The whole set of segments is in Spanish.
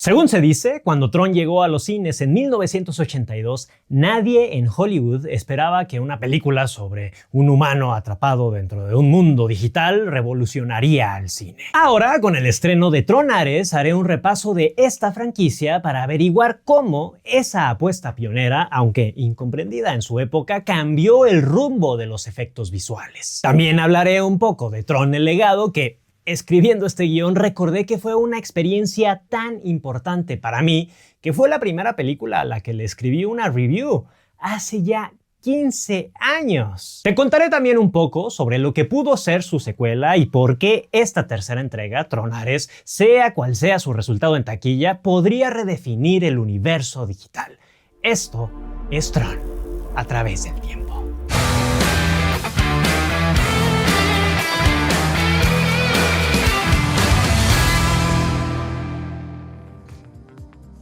Según se dice, cuando Tron llegó a los cines en 1982, nadie en Hollywood esperaba que una película sobre un humano atrapado dentro de un mundo digital revolucionaría al cine. Ahora, con el estreno de Tron Ares, haré un repaso de esta franquicia para averiguar cómo esa apuesta pionera, aunque incomprendida en su época, cambió el rumbo de los efectos visuales. También hablaré un poco de Tron el Legado, que escribiendo este guión recordé que fue una experiencia tan importante para mí que fue la primera película a la que le escribí una review hace ya 15 años. Te contaré también un poco sobre lo que pudo ser su secuela y por qué esta tercera entrega, Tron Ares, sea cual sea su resultado en taquilla, podría redefinir el universo digital. Esto es Tron a través del tiempo.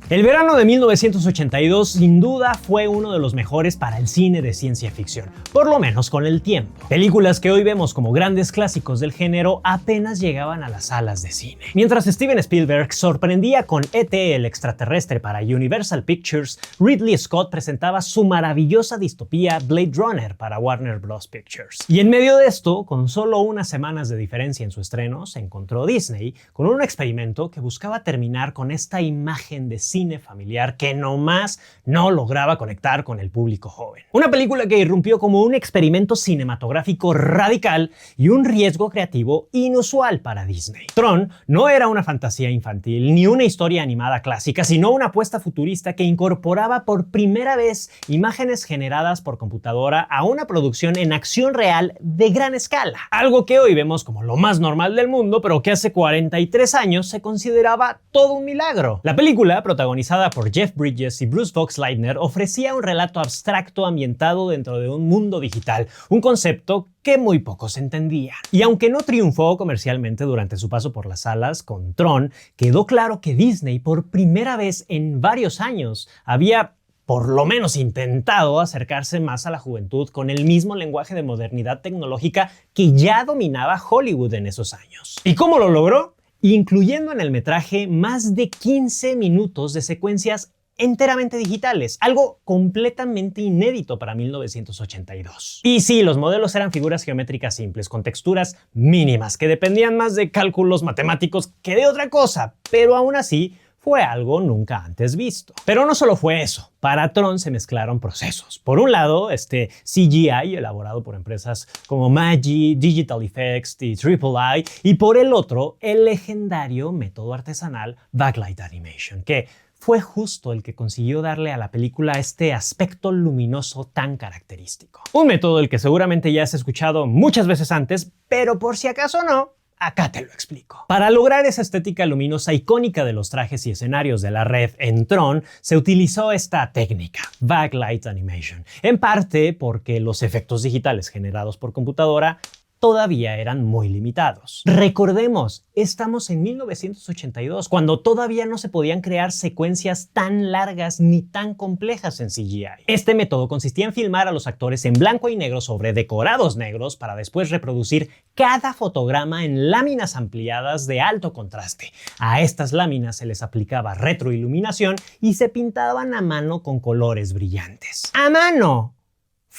El verano de 1982 sin duda fue uno de los mejores para el cine de ciencia ficción, por lo menos con el tiempo. Películas que hoy vemos como grandes clásicos del género apenas llegaban a las salas de cine. Mientras Steven Spielberg sorprendía con E.T. el extraterrestre para Universal Pictures, Ridley Scott presentaba su maravillosa distopía Blade Runner para Warner Bros. Pictures. Y en medio de esto, con solo unas semanas de diferencia en su estreno, se encontró Disney con un experimento que buscaba terminar con esta imagen de cine familiar que nomás no lograba conectar con el público joven. Una película que irrumpió como un experimento cinematográfico radical y un riesgo creativo inusual para Disney. Tron no era una fantasía infantil ni una historia animada clásica, sino una apuesta futurista que incorporaba por primera vez imágenes generadas por computadora a una producción en acción real de gran escala. Algo que hoy vemos como lo más normal del mundo, pero que hace 43 años se consideraba todo un milagro. La película, protagonizada por Jeff Bridges y Bruce Boxleitner, ofrecía un relato abstracto ambientado dentro de un mundo digital, un concepto que muy pocos entendían. Y aunque no triunfó comercialmente durante su paso por las salas, con Tron quedó claro que Disney por primera vez en varios años había por lo menos intentado acercarse más a la juventud con el mismo lenguaje de modernidad tecnológica que ya dominaba Hollywood en esos años. ¿Y cómo lo logró? Incluyendo en el metraje más de 15 minutos de secuencias enteramente digitales, algo completamente inédito para 1982. Y sí, los modelos eran figuras geométricas simples, con texturas mínimas, que dependían más de cálculos matemáticos que de otra cosa, pero aún así fue algo nunca antes visto. Pero no solo fue eso. Para Tron se mezclaron procesos. Por un lado, CGI elaborado por empresas como Magi, Digital Effects y Triple I, y por el otro, el legendario método artesanal Backlight Animation, que fue justo el que consiguió darle a la película este aspecto luminoso tan característico. Un método del que seguramente ya has escuchado muchas veces antes, pero por si acaso no, acá te lo explico. Para lograr esa estética luminosa icónica de los trajes y escenarios de la red en Tron, se utilizó esta técnica, Backlight Animation, en parte porque los efectos digitales generados por computadora todavía eran muy limitados. Recordemos, estamos en 1982, cuando todavía no se podían crear secuencias tan largas ni tan complejas en CGI. Este método consistía en filmar a los actores en blanco y negro sobre decorados negros para después reproducir cada fotograma en láminas ampliadas de alto contraste. A estas láminas se les aplicaba retroiluminación y se pintaban a mano con colores brillantes. ¡A mano!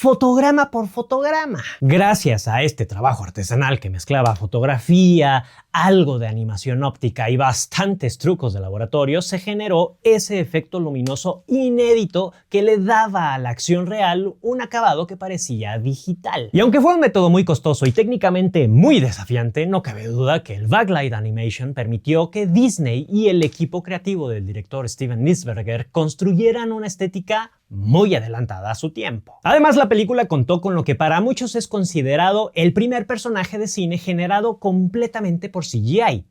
Fotograma por fotograma. Gracias a este trabajo artesanal que mezclaba fotografía, algo de animación óptica y bastantes trucos de laboratorio, se generó ese efecto luminoso inédito que le daba a la acción real un acabado que parecía digital. Y aunque fue un método muy costoso y técnicamente muy desafiante, no cabe duda que el Backlight Animation permitió que Disney y el equipo creativo del director Steven Nisberger construyeran una estética muy adelantada a su tiempo. Además, la película contó con lo que para muchos es considerado el primer personaje de cine generado completamente por CGI.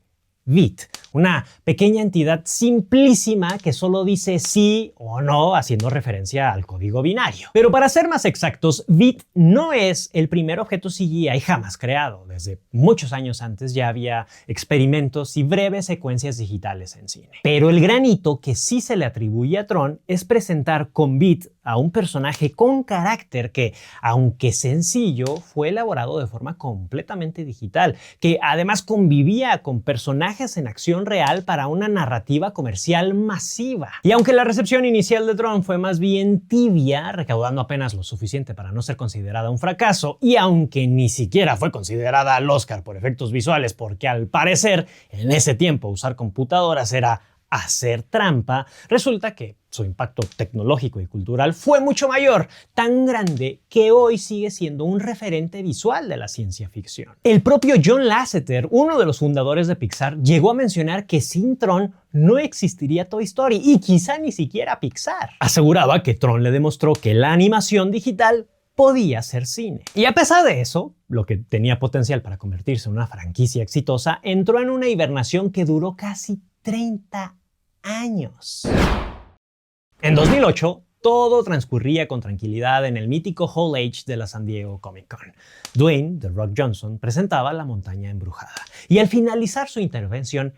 Vit, una pequeña entidad simplísima que solo dice sí o no haciendo referencia al código binario. Pero para ser más exactos, Vit no es el primer objeto CGI jamás creado. Desde muchos años antes ya había experimentos y breves secuencias digitales en cine. Pero el gran hito que sí se le atribuye a Tron es presentar con Vit a un personaje con carácter que, aunque sencillo, fue elaborado de forma completamente digital, que además convivía con personajes en acción real para una narrativa comercial masiva. Y aunque la recepción inicial de Tron fue más bien tibia, recaudando apenas lo suficiente para no ser considerada un fracaso, y aunque ni siquiera fue considerada al Oscar por efectos visuales, porque al parecer en ese tiempo usar computadoras era hacer trampa, resulta que su impacto tecnológico y cultural fue mucho mayor, tan grande que hoy sigue siendo un referente visual de la ciencia ficción. El propio John Lasseter, uno de los fundadores de Pixar, llegó a mencionar que sin Tron no existiría Toy Story y quizá ni siquiera Pixar. Aseguraba que Tron le demostró que la animación digital podía ser cine. Y a pesar de eso, lo que tenía potencial para convertirse en una franquicia exitosa, entró en una hibernación que duró casi 30 años. En 2008, todo transcurría con tranquilidad en el mítico Hall H de la San Diego Comic Con. Dwayne The Rock Johnson presentaba La Montaña Embrujada. Y al finalizar su intervención,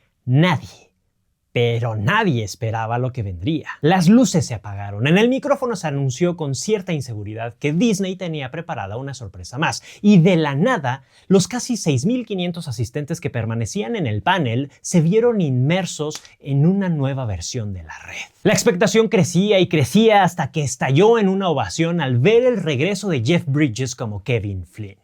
pero nadie esperaba lo que vendría. Las luces se apagaron. En el micrófono se anunció con cierta inseguridad que Disney tenía preparada una sorpresa más. Y de la nada, los casi 6.500 asistentes que permanecían en el panel se vieron inmersos en una nueva versión de la red. La expectación crecía y crecía hasta que estalló en una ovación al ver el regreso de Jeff Bridges como Kevin Flynn.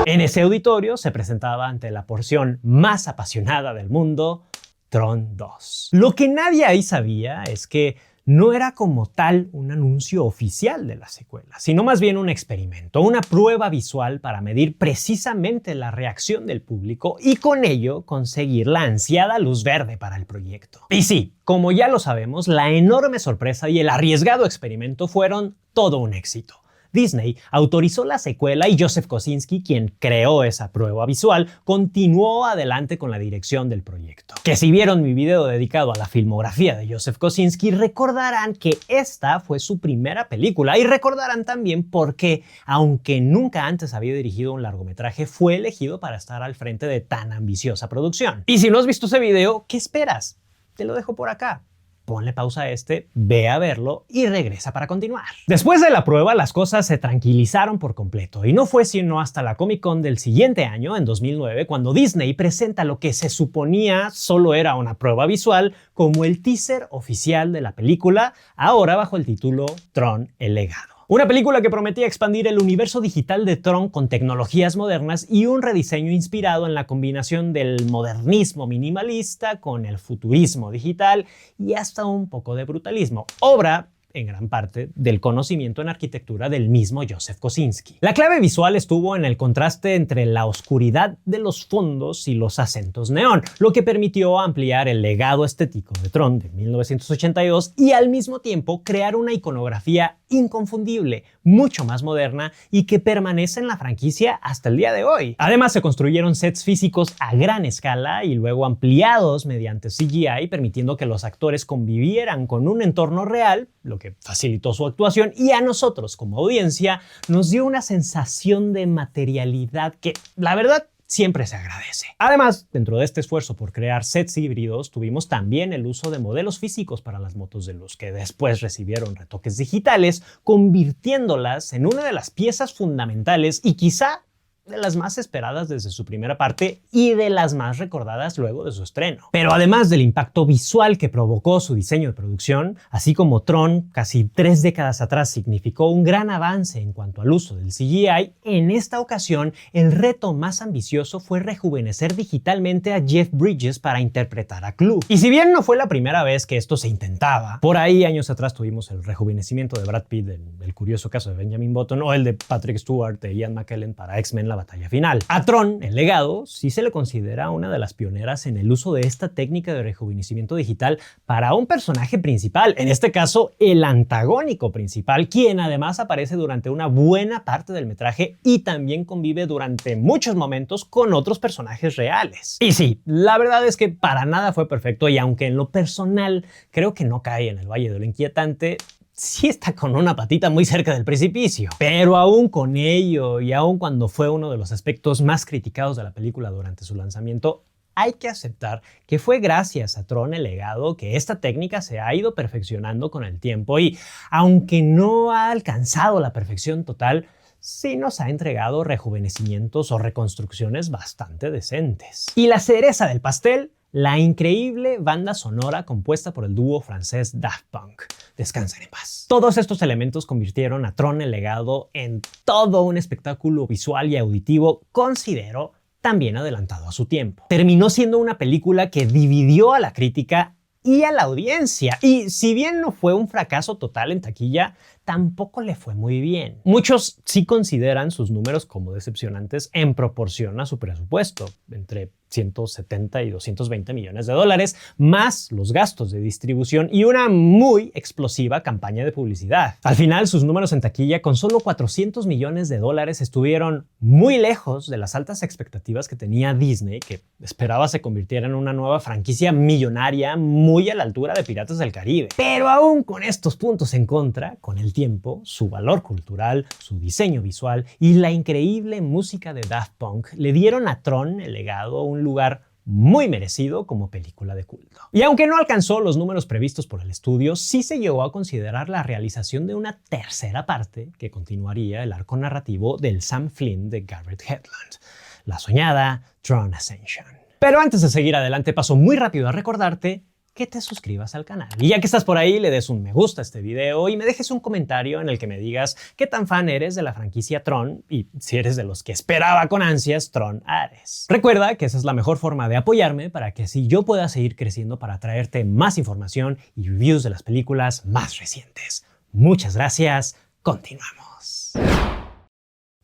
En ese auditorio se presentaba ante la porción más apasionada del mundo, Tron 2. Lo que nadie ahí sabía es que no era como tal un anuncio oficial de la secuela, sino más bien un experimento, una prueba visual para medir precisamente la reacción del público y con ello conseguir la ansiada luz verde para el proyecto. Y sí, como ya lo sabemos, la enorme sorpresa y el arriesgado experimento fueron todo un éxito. Disney autorizó la secuela y Joseph Kosinski, quien creó esa prueba visual, continuó adelante con la dirección del proyecto. Que si vieron mi video dedicado a la filmografía de Joseph Kosinski, recordarán que esta fue su primera película y recordarán también por qué, aunque nunca antes había dirigido un largometraje, fue elegido para estar al frente de tan ambiciosa producción. Y si no has visto ese video, ¿qué esperas? Te lo dejo por acá. Ponle pausa a este, ve a verlo y regresa para continuar. Después de la prueba, las cosas se tranquilizaron por completo y no fue sino hasta la Comic Con del siguiente año, en 2009, cuando Disney presenta lo que se suponía solo era una prueba visual como el teaser oficial de la película, ahora bajo el título Tron: El Legado. Una película que prometía expandir el universo digital de Tron con tecnologías modernas y un rediseño inspirado en la combinación del modernismo minimalista con el futurismo digital y hasta un poco de brutalismo. Obra en gran parte del conocimiento en arquitectura del mismo Joseph Kosinski. La clave visual estuvo en el contraste entre la oscuridad de los fondos y los acentos neón, lo que permitió ampliar el legado estético de Tron de 1982 y al mismo tiempo crear una iconografía inconfundible, mucho más moderna y que permanece en la franquicia hasta el día de hoy. Además, se construyeron sets físicos a gran escala y luego ampliados mediante CGI, permitiendo que los actores convivieran con un entorno real, lo que facilitó su actuación, y a nosotros como audiencia nos dio una sensación de materialidad que, la verdad, siempre se agradece. Además, dentro de este esfuerzo por crear sets híbridos, tuvimos también el uso de modelos físicos para las motos de luz, que después recibieron retoques digitales, convirtiéndolas en una de las piezas fundamentales y quizá de las más esperadas desde su primera parte y de las más recordadas luego de su estreno. Pero además del impacto visual que provocó su diseño de producción, así como Tron casi 3 décadas atrás significó un gran avance en cuanto al uso del CGI, en esta ocasión el reto más ambicioso fue rejuvenecer digitalmente a Jeff Bridges para interpretar a Clu. Y si bien no fue la primera vez que esto se intentaba, por ahí años atrás tuvimos el rejuvenecimiento de Brad Pitt en el curioso caso de Benjamin Button o el de Patrick Stewart e Ian McKellen para X-Men: La Batalla Final. A Tron: El Legado sí se le considera una de las pioneras en el uso de esta técnica de rejuvenecimiento digital para un personaje principal, en este caso el antagónico principal, quien además aparece durante una buena parte del metraje y también convive durante muchos momentos con otros personajes reales. Y sí, la verdad es que para nada fue perfecto y aunque en lo personal creo que no cae en el Valle de lo Inquietante, sí está con una patita muy cerca del precipicio. Pero aún con ello y aún cuando fue uno de los aspectos más criticados de la película durante su lanzamiento, hay que aceptar que fue gracias a Tron el Legado que esta técnica se ha ido perfeccionando con el tiempo y, aunque no ha alcanzado la perfección total, sí nos ha entregado rejuvenecimientos o reconstrucciones bastante decentes. Y la cereza del pastel, la increíble banda sonora compuesta por el dúo francés Daft Punk. Descansen en paz. Todos estos elementos convirtieron a Tron el Legado en todo un espectáculo visual y auditivo, considero, también adelantado a su tiempo. Terminó siendo una película que dividió a la crítica y a la audiencia. Y si bien no fue un fracaso total en taquilla, tampoco le fue muy bien. Muchos sí consideran sus números como decepcionantes en proporción a su presupuesto, entre 170 y 220 millones de dólares, más los gastos de distribución y una muy explosiva campaña de publicidad. Al final, sus números en taquilla con solo 400 millones de dólares estuvieron muy lejos de las altas expectativas que tenía Disney, que esperaba se convirtiera en una nueva franquicia millonaria muy a la altura de Piratas del Caribe. Pero aún con estos puntos en contra, con el tiempo, su valor cultural, su diseño visual y la increíble música de Daft Punk le dieron a Tron el Legado un lugar muy merecido como película de culto. Y aunque no alcanzó los números previstos por el estudio, sí se llegó a considerar la realización de una tercera parte que continuaría el arco narrativo del Sam Flynn de Garrett Hedlund, la soñada Tron Ascension. Pero antes de seguir adelante, paso muy rápido a recordarte que te suscribas al canal. Y ya que estás por ahí, le des un me gusta a este video y me dejes un comentario en el que me digas qué tan fan eres de la franquicia Tron y si eres de los que esperaba con ansias Tron Ares. Recuerda que esa es la mejor forma de apoyarme para que así yo pueda seguir creciendo para traerte más información y reviews de las películas más recientes. Muchas gracias. Continuamos.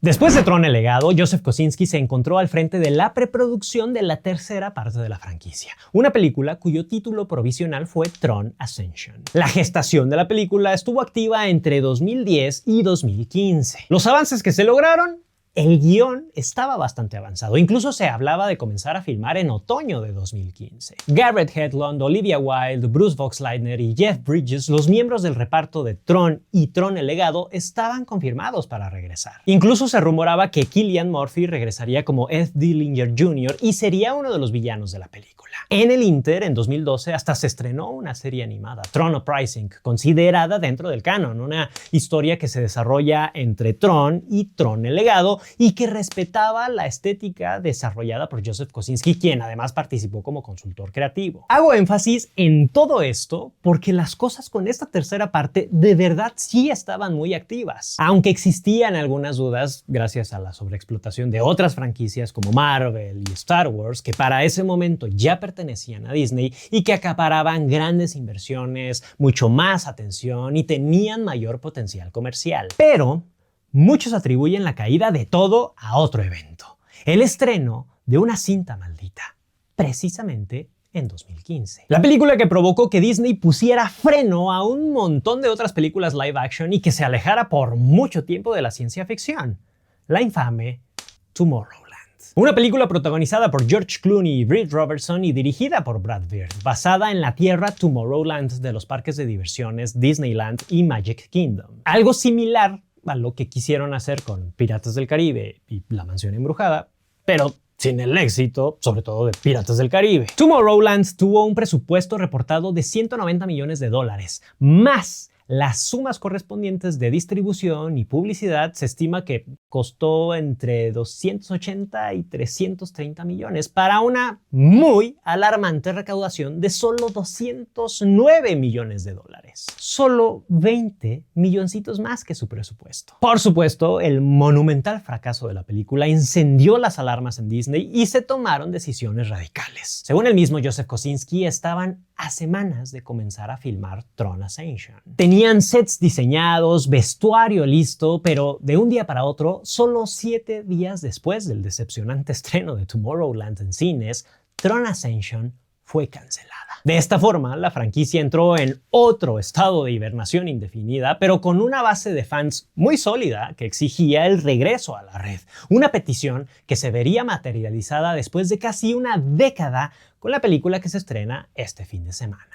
Después de Tron el Legado, Joseph Kosinski se encontró al frente de la preproducción de la tercera parte de la franquicia, una película cuyo título provisional fue Tron Ascension. La gestación de la película estuvo activa entre 2010 y 2015. Los avances que se lograron: el guión estaba bastante avanzado, incluso se hablaba de comenzar a filmar en otoño de 2015. Garrett Hedlund, Olivia Wilde, Bruce Boxleitner y Jeff Bridges, los miembros del reparto de Tron y Tron el Legado, estaban confirmados para regresar. Incluso se rumoraba que Cillian Murphy regresaría como Ed Dillinger Jr. y sería uno de los villanos de la película. En el Inter, en 2012, hasta se estrenó una serie animada, Tron Uprising, considerada dentro del canon, una historia que se desarrolla entre Tron y Tron el Legado, y que respetaba la estética desarrollada por Joseph Kosinski, quien además participó como consultor creativo. Hago énfasis en todo esto porque las cosas con esta tercera parte de verdad sí estaban muy activas, aunque existían algunas dudas gracias a la sobreexplotación de otras franquicias como Marvel y Star Wars, que para ese momento ya pertenecían a Disney y que acaparaban grandes inversiones, mucho más atención y tenían mayor potencial comercial. Pero muchos atribuyen la caída de todo a otro evento: el estreno de una cinta maldita, precisamente en 2015. La película que provocó que Disney pusiera freno a un montón de otras películas live action y que se alejara por mucho tiempo de la ciencia ficción: la infame Tomorrowland. Una película protagonizada por George Clooney y Britt Robertson y dirigida por Brad Bird, basada en la tierra Tomorrowland de los parques de diversiones Disneyland y Magic Kingdom. Algo similar a lo que quisieron hacer con Piratas del Caribe y La Mansión Embrujada, pero sin el éxito, sobre todo de Piratas del Caribe. Tomorrowland tuvo un presupuesto reportado de 190 millones de dólares, más las sumas correspondientes de distribución y publicidad. Se estima que costó entre 280 y 330 millones para una muy alarmante recaudación de solo 209 millones de dólares. Solo 20 milloncitos más que su presupuesto. Por supuesto, el monumental fracaso de la película encendió las alarmas en Disney y se tomaron decisiones radicales. Según el mismo Joseph Kosinski, estaban a semanas de comenzar a filmar Tron Ascension. Tenían sets diseñados, vestuario listo, pero de un día para otro, solo 7 días después del decepcionante estreno de Tomorrowland en cines, Tron Ascension fue cancelada. De esta forma, la franquicia entró en otro estado de hibernación indefinida, pero con una base de fans muy sólida que exigía el regreso a la red. Una petición que se vería materializada después de casi una década con la película que se estrena este fin de semana.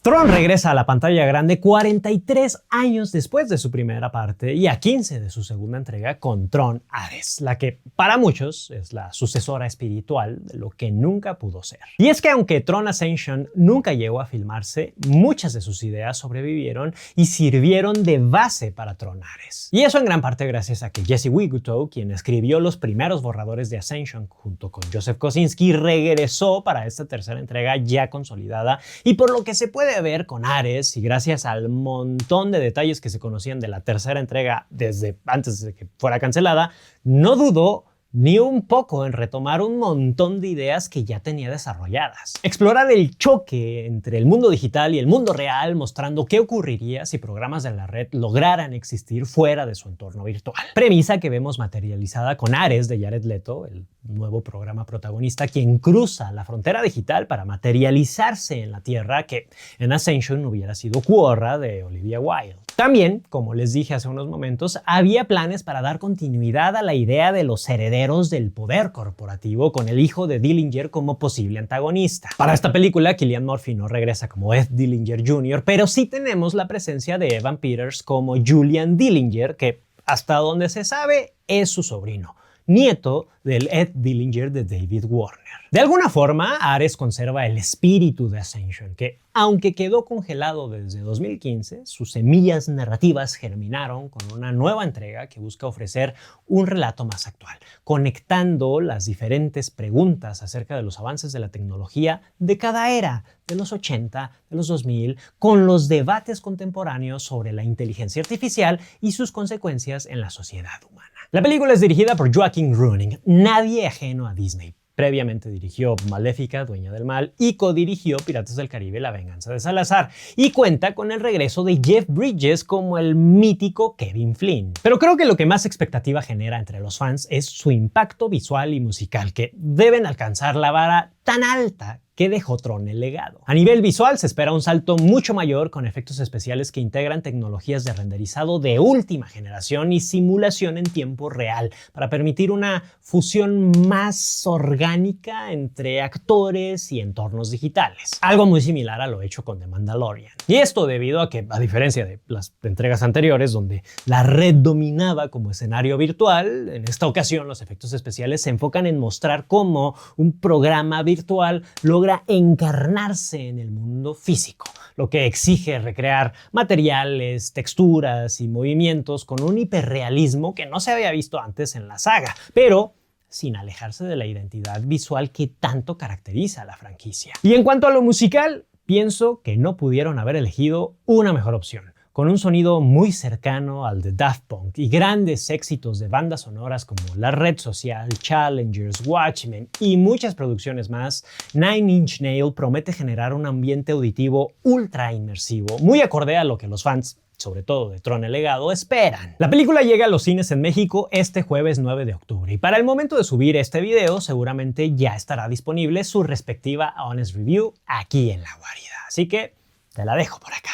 Tron regresa a la pantalla grande 43 años después de su primera parte y a 15 de su segunda entrega con Tron Ares, la que para muchos es la sucesora espiritual de lo que nunca pudo ser. Y es que aunque Tron Ascension nunca llegó a filmarse, muchas de sus ideas sobrevivieron y sirvieron de base para Tron Ares. Y eso en gran parte gracias a que Jesse Wigutow, quien escribió los primeros borradores de Ascension junto con Joseph Kosinski, regresó para esta tercera entrega ya consolidada y por lo que se puede ver con Ares y gracias al montón de detalles que se conocían de la tercera entrega desde antes de que fuera cancelada, no dudó ni un poco en retomar un montón de ideas que ya tenía desarrolladas. Explorar el choque entre el mundo digital y el mundo real, mostrando qué ocurriría si programas de la red lograran existir fuera de su entorno virtual. Premisa que vemos materializada con Ares de Jared Leto, el nuevo programa protagonista, quien cruza la frontera digital para materializarse en la Tierra, que en Ascension hubiera sido Quorra de Olivia Wilde. También, como les dije hace unos momentos, había planes para dar continuidad a la idea de los herederos del poder corporativo con el hijo de Dillinger como posible antagonista. Para esta película, Cillian Murphy no regresa como Ed Dillinger Jr., pero sí tenemos la presencia de Evan Peters como Julian Dillinger, que hasta donde se sabe es su sobrino, nieto del Ed Dillinger de David Warner. De alguna forma, Ares conserva el espíritu de Ascension, que aunque quedó congelado desde 2015, sus semillas narrativas germinaron con una nueva entrega que busca ofrecer un relato más actual, conectando las diferentes preguntas acerca de los avances de la tecnología de cada era, de los 80, de los 2000, con los debates contemporáneos sobre la inteligencia artificial y sus consecuencias en la sociedad humana. La película es dirigida por Joaquin Rooning, nadie ajeno a Disney. Previamente dirigió Maléfica, Dueña del Mal, y codirigió Piratas del Caribe, La Venganza de Salazar, y cuenta con el regreso de Jeff Bridges como el mítico Kevin Flynn. Pero creo que lo que más expectativa genera entre los fans es su impacto visual y musical, que deben alcanzar la vara tan alta que dejó Tron el legado. A nivel visual se espera un salto mucho mayor con efectos especiales que integran tecnologías de renderizado de última generación y simulación en tiempo real para permitir una fusión más orgánica entre actores y entornos digitales. Algo muy similar a lo hecho con The Mandalorian. Y esto debido a que, a diferencia de las entregas anteriores donde la red dominaba como escenario virtual, en esta ocasión los efectos especiales se enfocan en mostrar cómo un programa virtual logra encarnarse en el mundo físico, lo que exige recrear materiales, texturas y movimientos con un hiperrealismo que no se había visto antes en la saga, pero sin alejarse de la identidad visual que tanto caracteriza a la franquicia. Y en cuanto a lo musical, pienso que no pudieron haber elegido una mejor opción. Con un sonido muy cercano al de Daft Punk y grandes éxitos de bandas sonoras como La Red Social, Challengers, Watchmen y muchas producciones más, Nine Inch Nails promete generar un ambiente auditivo ultra inmersivo, muy acorde a lo que los fans, sobre todo de Tron el Legado, esperan. La película llega a los cines en México este jueves 9 de octubre y para el momento de subir este video seguramente ya estará disponible su respectiva Honest Review aquí en La Guarida. Así que te la dejo por acá.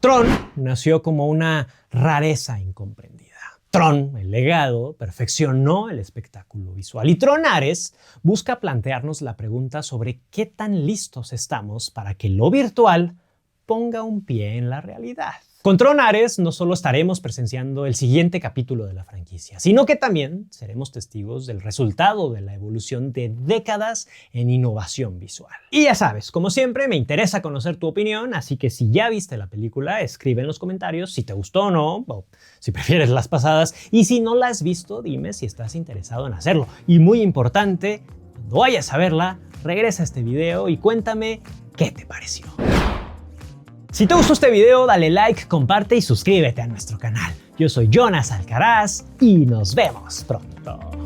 Tron nació como una rareza incomprendida. Tron, el legado, perfeccionó el espectáculo visual y Tron Ares busca plantearnos la pregunta sobre qué tan listos estamos para que lo virtual ponga un pie en la realidad. Con Tron Ares no solo estaremos presenciando el siguiente capítulo de la franquicia, sino que también seremos testigos del resultado de la evolución de décadas en innovación visual. Y ya sabes, como siempre, me interesa conocer tu opinión, así que si ya viste la película, escribe en los comentarios si te gustó o no, o si prefieres las pasadas, y si no la has visto, dime si estás interesado en hacerlo. Y muy importante, cuando vayas a verla, regresa a este video y cuéntame qué te pareció. Si te gustó este video, dale like, comparte y suscríbete a nuestro canal. Yo soy Jonas Alcaraz y nos vemos pronto.